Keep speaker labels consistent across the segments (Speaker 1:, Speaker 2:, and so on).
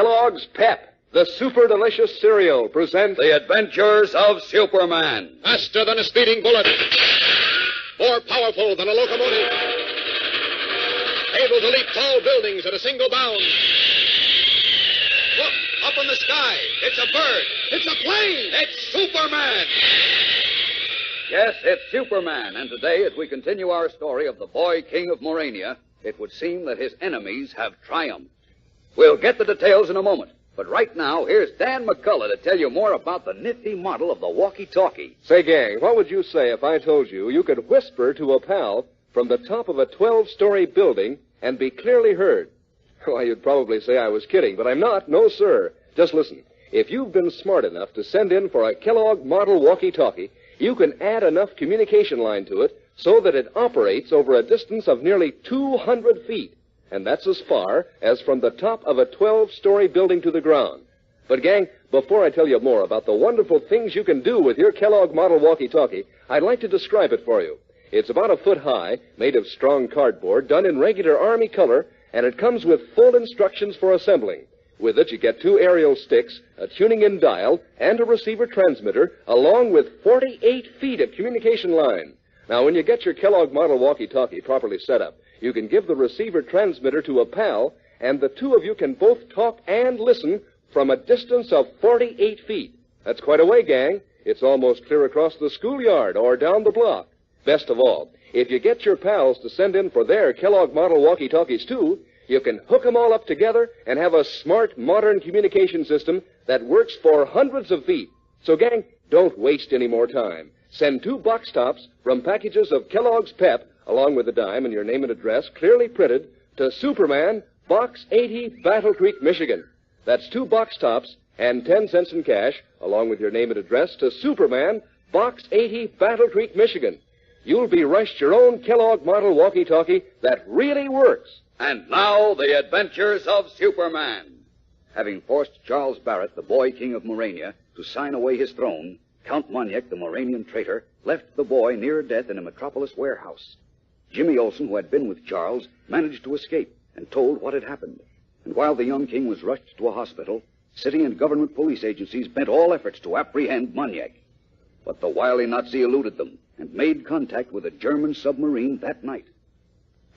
Speaker 1: Kellogg's Pep, the super delicious cereal, presents
Speaker 2: The Adventures of Superman.
Speaker 3: Faster than a speeding bullet. More powerful than a locomotive. Able to leap tall buildings at a single bound. Look, up in the sky. It's a bird. It's a plane. It's Superman.
Speaker 2: Yes, it's Superman, and today, as we continue our story of the boy King of Morania, it would seem that his enemies have triumphed. We'll get the details in a moment, but right now, here's Dan McCullough to tell you more about the nifty model of the walkie-talkie.
Speaker 1: Say, gang, what would you say if I told you could whisper to a pal from the top of a 12-story building and be clearly heard? Why, you'd probably say I was kidding, but I'm not. No, sir. Just listen. If you've been smart enough to send in for a Kellogg model walkie-talkie, you can add enough communication line to it so that it operates over a distance of nearly 200 feet. And that's as far as from the top of a 12-story building to the ground. But, gang, before I tell you more about the wonderful things you can do with your Kellogg model walkie-talkie, I'd like to describe it for you. It's about a foot high, made of strong cardboard, done in regular Army color, and it comes with full instructions for assembling. With it, you get 2 aerial sticks, a tuning-in dial, and a receiver transmitter, along with 48 feet of communication line. Now, when you get your Kellogg model walkie-talkie properly set up, you can give the receiver transmitter to a pal, and the two of you can both talk and listen from a distance of 48 feet. That's quite a way, gang. It's almost clear across the schoolyard or down the block. Best of all, if you get your pals to send in for their Kellogg model walkie-talkies, too, you can hook them all up together and have a smart, modern communication system that works for hundreds of feet. So, gang, don't waste any more time. Send 2 box tops from packages of Kellogg's Pep, along with the dime and your name and address, clearly printed, to Superman, Box 80, Battle Creek, Michigan. That's 2 box tops and 10 cents in cash, along with your name and address, to Superman, Box 80, Battle Creek, Michigan. You'll be rushed your own Kellogg model walkie-talkie that really works.
Speaker 2: And now, the adventures of Superman. Having forced Charles Barrett, the boy King of Morania, to sign away his throne, Count Moniak, the Moranian traitor, left the boy near death in a metropolis warehouse. Jimmy Olsen, who had been with Charles, managed to escape and told what had happened. And while the young king was rushed to a hospital, city and government police agencies bent all efforts to apprehend Moniak. But the wily Nazi eluded them and made contact with a German submarine that night.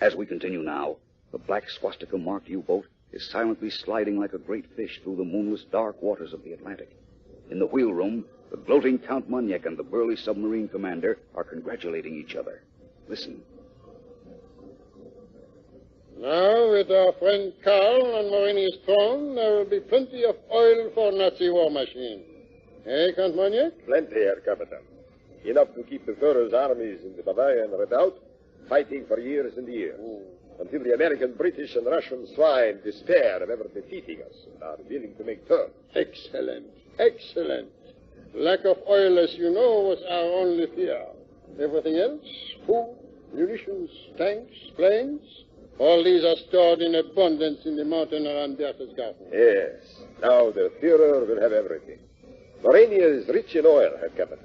Speaker 2: As we continue now, the black swastika-marked U-boat is silently sliding like a great fish through the moonless, dark waters of the Atlantic. In the wheel room, the gloating Count Moniak and the burly submarine commander are congratulating each other. Listen.
Speaker 4: Now, with our friend Karl on Morania's throne, there will be plenty of oil for Nazi war machine. Eh, Count Moniak?
Speaker 5: Plenty, Herr Captain. Enough to keep the Führer's armies in the Bavarian redoubt fighting for years and years. Until the American, British, and Russian swine despair of ever defeating us and are willing to make terms.
Speaker 4: Excellent. Excellent. Lack of oil, as you know, was our only fear. Everything else, food, munitions, tanks, planes, all these are stored in abundance in the mountain around Berchtesgaden.
Speaker 5: Yes. Now the Führer will have everything. Morania is rich in oil, Herr Captain.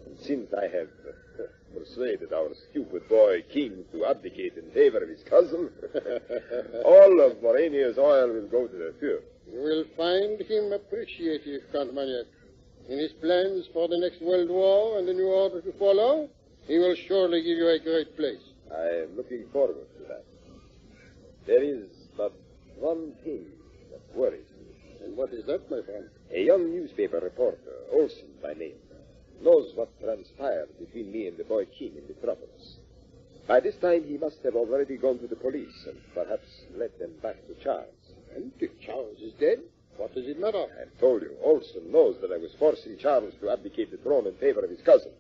Speaker 5: And since I have persuaded our stupid boy king to abdicate in favor of his cousin, all of Morania's oil will go to the Führer.
Speaker 4: You will find him appreciative, Count Moniak. In his plans for the next World War and the new order to follow, he will surely give you a great place.
Speaker 5: I am looking forward to that. There is but one thing that worries me.
Speaker 4: And what is that, my friend?
Speaker 5: A young newspaper reporter, Olsen by name, knows what transpired between me and the boy king in Metropolis. By this time, he must have already gone to the police and perhaps led them back to Charles.
Speaker 4: And if Charles is dead, what does it matter?
Speaker 5: I have told you, Olsen knows that I was forcing Charles to abdicate the throne in favor of his cousin.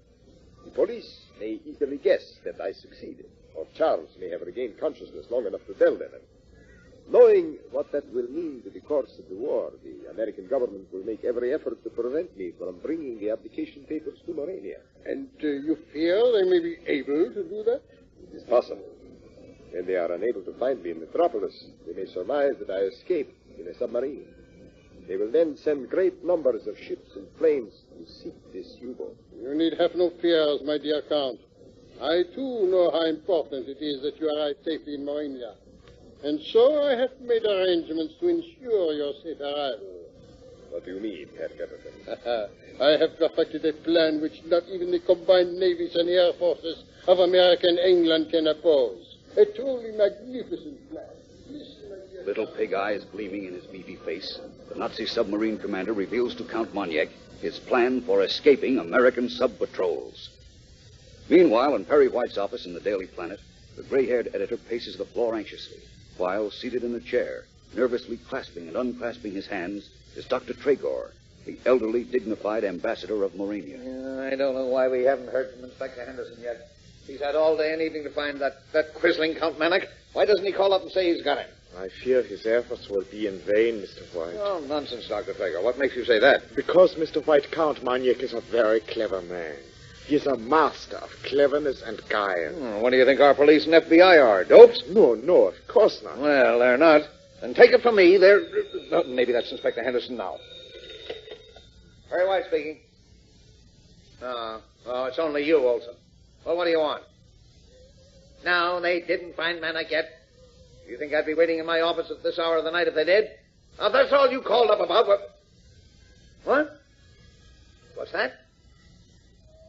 Speaker 5: The police may easily guess that I succeeded, or Charles may have regained consciousness long enough to tell them. Knowing what that will mean to the course of the war, the American government will make every effort to prevent me from bringing the abdication papers to Morania.
Speaker 4: And you fear they may be able to do that?
Speaker 5: It is possible. When they are unable to find me in Metropolis, they may surmise that I escaped in a submarine. They will then send great numbers of ships and planes to seek this U-boat.
Speaker 4: You need have no fears, my dear Count. I, too, know how important it is that you arrive safely in Morania. And so I have made arrangements to ensure your safety. safe arrival.
Speaker 5: What do you mean, Herr Captain?
Speaker 4: I have perfected a plan which not even the combined navies and air forces of America and England can oppose. A truly magnificent plan. Listen, my dear.
Speaker 2: Little pig eyes gleaming in his beefy face, the Nazi submarine commander reveals to Count Maniek his plan for escaping American sub-patrols. Meanwhile, in Perry White's office in the Daily Planet, the gray-haired editor paces the floor anxiously, while, seated in a chair, nervously clasping and unclasping his hands, is Dr. Tregor, the elderly, dignified ambassador of Morania.
Speaker 6: I don't know why we haven't heard from Inspector Henderson yet. He's had all day and evening to find that quisling Count Manick. Why doesn't he call up and say he's got him?
Speaker 5: I fear his efforts will be in vain, Mr. White.
Speaker 6: Oh, nonsense, Dr. Tregor. What makes you say that?
Speaker 5: Because, Mr. White, Count Maniek is a very clever man. He is a master of cleverness and guile.
Speaker 6: What do you think our police and FBI are? Dopes?
Speaker 5: No, of course not.
Speaker 6: Well, they're not. And take it from me, they're... maybe that's Inspector Henderson now. Perry White speaking. Oh, it's only you, Olson. Well, what do you want? No, they didn't find Manick yet. You think I'd be waiting in my office at this hour of the night if they did? Now, that's all you called up about. What? What's that?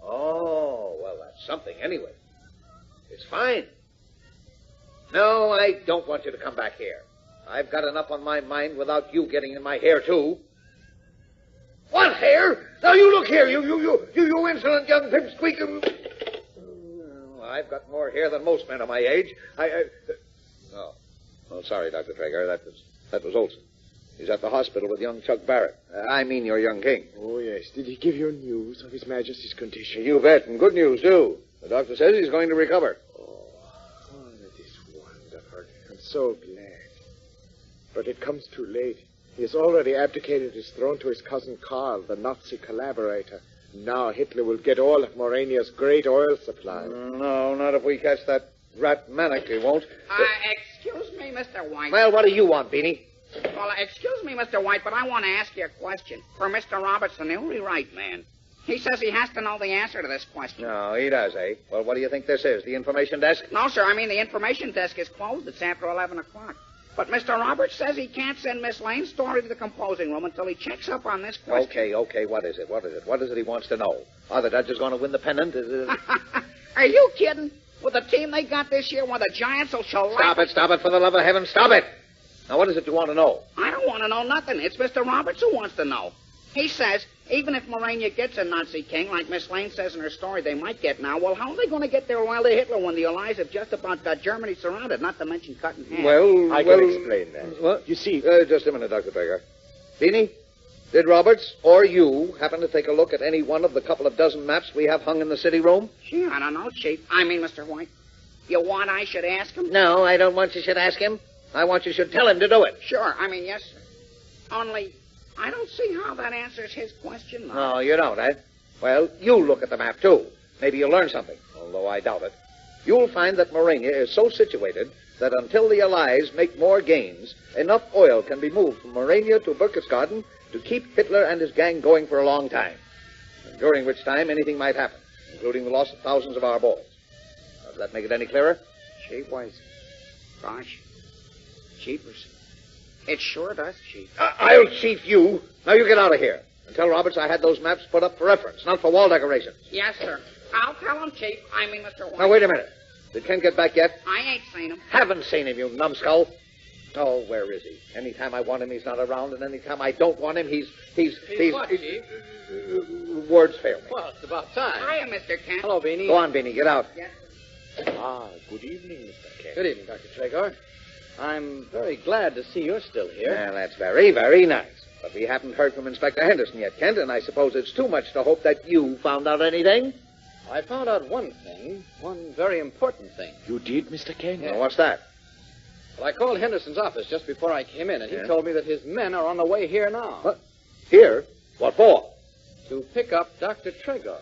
Speaker 6: Oh, well, that's something anyway. It's fine. No, I don't want you to come back here. I've got enough on my mind without you getting in my hair, too. What hair? Now, you look here, you insolent young pipsqueak. I've got more hair than most men of my age. Oh, sorry, Dr. Traeger. That was Olson. He's at the hospital with young Chuck Barrett. I mean your young king.
Speaker 5: Oh, yes. Did he give you news of His Majesty's condition?
Speaker 6: You bet, and good news, too. The doctor says he's going to recover.
Speaker 5: Oh, that is wonderful. I'm so glad. But it comes too late. He has already abdicated his throne to his cousin Karl, the Nazi collaborator. Now Hitler will get all of Morania's great oil supply.
Speaker 6: No, not if we catch that rat Manick, he won't.
Speaker 7: Excuse me, Mr. White.
Speaker 6: Well, what do you want, Beanie?
Speaker 7: Well, excuse me, Mr. White, but I want to ask you a question. For Mr. Robertson, he'll be right, man. He says he has to know the answer to this question.
Speaker 6: No, he does, eh? Well, what do you think this is, the information desk?
Speaker 7: No, sir, I mean the information desk is closed. It's after 11 o'clock. But Mr. Roberts says he can't send Miss Lane's story to the composing room until he checks up on this question.
Speaker 6: Okay, what is it? What is it he wants to know? Are the Dodgers going to win the pennant?
Speaker 7: Are you kidding? With the team they got this year, where the Giants will show
Speaker 6: Stop it, for the love of heaven, stop it! Now, what is it you want to know?
Speaker 7: I don't want to know nothing. It's Mr. Roberts who wants to know. He says, even if Morania gets a Nazi king, like Miss Lane says in her story they might get now, well, how are they going to get their oil to Hitler when the Allies have just about got Germany surrounded, not to mention cut in half?
Speaker 5: I can explain that.
Speaker 6: What?
Speaker 5: You see...
Speaker 6: just a minute, Dr. Baker. Beanie, did Roberts or you happen to take a look at any one of the couple of dozen maps we have hung in the city room?
Speaker 7: Gee, I don't know, Chief. I mean, Mr. White. You want I should ask him?
Speaker 6: No, I don't want you should ask him. I want you should tell him to do it.
Speaker 7: Sure, I mean, yes, sir. Only, I don't see how that answers his question, though.
Speaker 6: No, you don't, eh? Well, you look at the map, too. Maybe you'll learn something, although I doubt it. You'll find that Morania is so situated that until the Allies make more gains, enough oil can be moved from Morania to Berchtesgaden to keep Hitler and his gang going for a long time, and during which time anything might happen, including the loss of thousands of our boys. Does that make it any clearer?
Speaker 7: Gee whiz. Gosh. Jeepers. It sure does, Chief.
Speaker 6: I'll chief you. Now you get out of here. And tell Roberts I had those maps put up for reference, not for wall decorations.
Speaker 7: Yes, sir. I'll tell him, Chief. I mean, Mr. White.
Speaker 6: Now, wait a minute. Did Kent get back yet?
Speaker 7: I ain't seen him.
Speaker 6: Haven't seen him, you numbskull. Oh, where is he? Anytime I want him, he's not around, and anytime I don't want him, he's
Speaker 8: what, Chief?
Speaker 6: Words fail me.
Speaker 8: Well, it's about time.
Speaker 7: Hiya, Mr. Kent.
Speaker 8: Hello, Beanie.
Speaker 6: Go on, Beanie, get out.
Speaker 7: Yes.
Speaker 5: good evening, Mr. Kent.
Speaker 8: Good evening, Dr. Tregor. I'm very glad to see you're still here.
Speaker 6: Well, that's very, very nice. But we haven't heard from Inspector Henderson yet, Kent, and I suppose it's too much to hope that you found out anything.
Speaker 8: I found out one thing, one very important thing.
Speaker 5: You did, Mr. Kent?
Speaker 6: Well, what's that?
Speaker 8: Well, I called Henderson's office just before I came in, and he told me that his men are on the way here now.
Speaker 6: What? Here? What for?
Speaker 8: To pick up Dr. Tregor.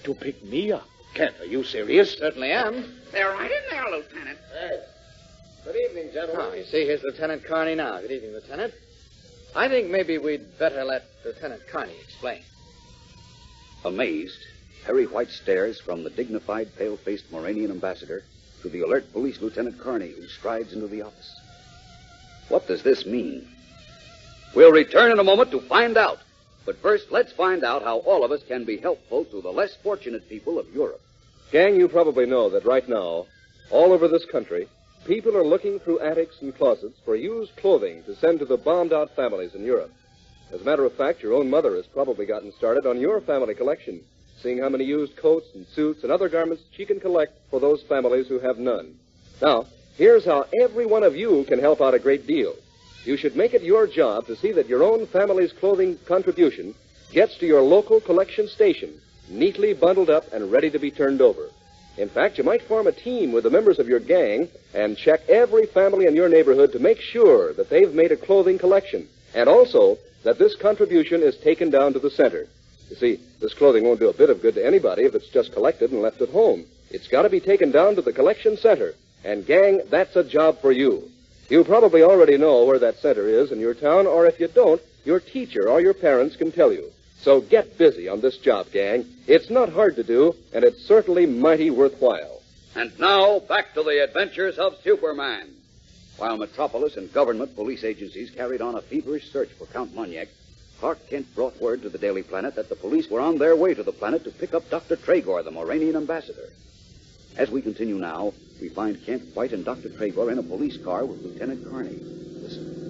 Speaker 5: To pick me up?
Speaker 6: Kent, are you serious?
Speaker 8: Certainly am.
Speaker 7: They're right in there, Lieutenant.
Speaker 8: Hey. Good evening, gentlemen. Oh, you see, here's Lieutenant Carney now. Good evening, Lieutenant. I think maybe we'd better let Lieutenant Carney explain.
Speaker 2: Amazed, Perry White stares from the dignified, pale-faced Moranian ambassador to the alert police Lieutenant Carney, who strides into the office. What does this mean? We'll return in a moment to find out. But first, let's find out how all of us can be helpful to the less fortunate people of Europe.
Speaker 1: Gang, you probably know that right now, all over this country, people are looking through attics and closets for used clothing to send to the bombed-out families in Europe. As a matter of fact, your own mother has probably gotten started on your family collection, seeing how many used coats and suits and other garments she can collect for those families who have none. Now, here's how every one of you can help out a great deal. You should make it your job to see that your own family's clothing contribution gets to your local collection station, neatly bundled up and ready to be turned over. In fact, you might form a team with the members of your gang and check every family in your neighborhood to make sure that they've made a clothing collection, and also that this contribution is taken down to the center. You see, this clothing won't do a bit of good to anybody if it's just collected and left at home. It's got to be taken down to the collection center. And, gang, that's a job for you. You probably already know where that center is in your town, or if you don't, your teacher or your parents can tell you. So get busy on this job, gang. It's not hard to do, and it's certainly mighty worthwhile.
Speaker 2: And now, back to the adventures of Superman. While Metropolis and government police agencies carried on a feverish search for Count Moniak, Clark Kent brought word to the Daily Planet that the police were on their way to the planet to pick up Dr. Tregor, the Moranian ambassador. As we continue now, we find Kent White and Dr. Tregor in a police car with Lieutenant Carney. Listen.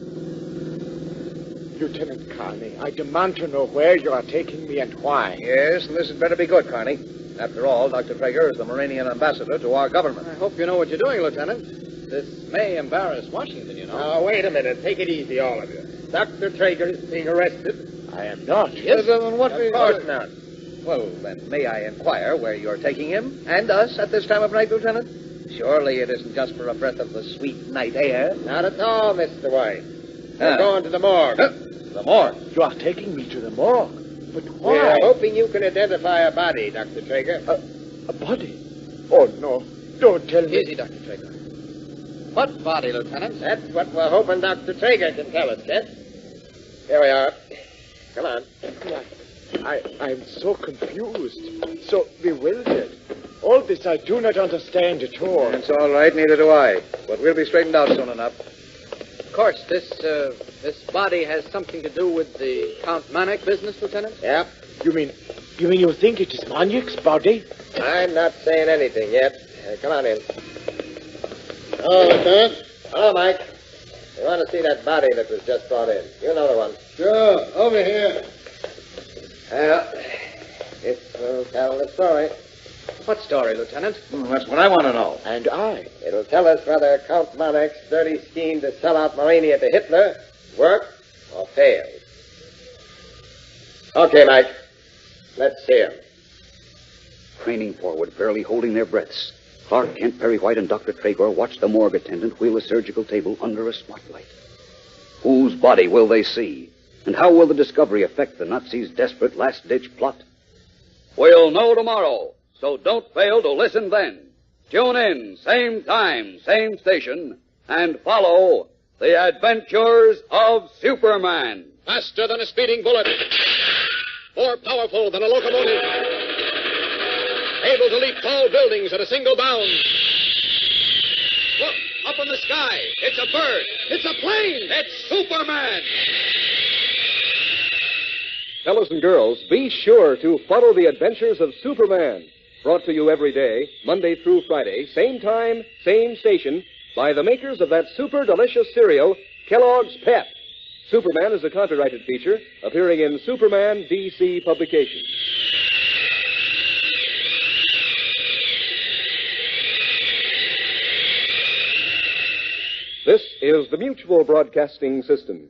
Speaker 9: Lieutenant Carney, I demand to know where you are taking me and why.
Speaker 6: Yes, and this had better be good, Carney. After all, Dr. Traeger is the Moranian ambassador to our government.
Speaker 8: I hope you know what you're doing, Lieutenant. This may embarrass Washington, you know.
Speaker 4: Now, wait a minute. Take it easy, all of you. Dr. Traeger is being arrested.
Speaker 9: I am not.
Speaker 6: Yes,
Speaker 4: then what
Speaker 6: of course not. Well, then, may I inquire where you're taking him and us at this time of night, Lieutenant? Surely it isn't just for a breath of the sweet night air.
Speaker 4: Not at all, Mr. White. We're going to the morgue.
Speaker 6: The morgue?
Speaker 9: You are taking me to the morgue. But why?
Speaker 4: We're hoping you can identify a body, Dr. Traeger.
Speaker 9: A body? Oh, no. Don't tell me.
Speaker 8: Easy, Dr. Traeger. What body, Lieutenant?
Speaker 4: That's what we're hoping Dr. Traeger can tell us, Kent. Here we are. Come on.
Speaker 9: I'm so confused, so bewildered. All this I do not understand at all.
Speaker 6: It's all right, neither do I. But we'll be straightened out soon enough.
Speaker 8: Of course, this body has something to do with the Count Moniak business, Lieutenant?
Speaker 4: Yeah.
Speaker 9: You mean you think it is Moniak's body?
Speaker 4: I'm not saying anything yet. Come on in. Oh, Lieutenant. Hello, Mike. We want to see that body that was just brought in. You know the one. Sure. Over here. Well, it will tell the story.
Speaker 8: What story, Lieutenant?
Speaker 6: That's what I want to know.
Speaker 9: And I.
Speaker 4: It'll tell us whether Count Moniak's dirty scheme to sell out Morania to Hitler worked or failed. Okay, Mike. Let's hear.
Speaker 2: Craning forward, barely holding their breaths, Clark Kent, Perry White, and Dr. Tregor watched the morgue attendant wheel a surgical table under a spotlight. Whose body will they see? And how will the discovery affect the Nazis' desperate last-ditch plot? We'll know tomorrow, so don't fail to listen then. Tune in, same time, same station, and follow the adventures of Superman.
Speaker 3: Faster than a speeding bullet. More powerful than a locomotive. Able to leap tall buildings at a single bound. Look, up in the sky. It's a bird. It's a plane. It's Superman.
Speaker 1: Fellows and girls, be sure to follow the adventures of Superman. Brought to you every day, Monday through Friday, same time, same station, by the makers of that super delicious cereal, Kellogg's Pep. Superman is a copyrighted feature appearing in Superman DC publications. This is the Mutual Broadcasting System.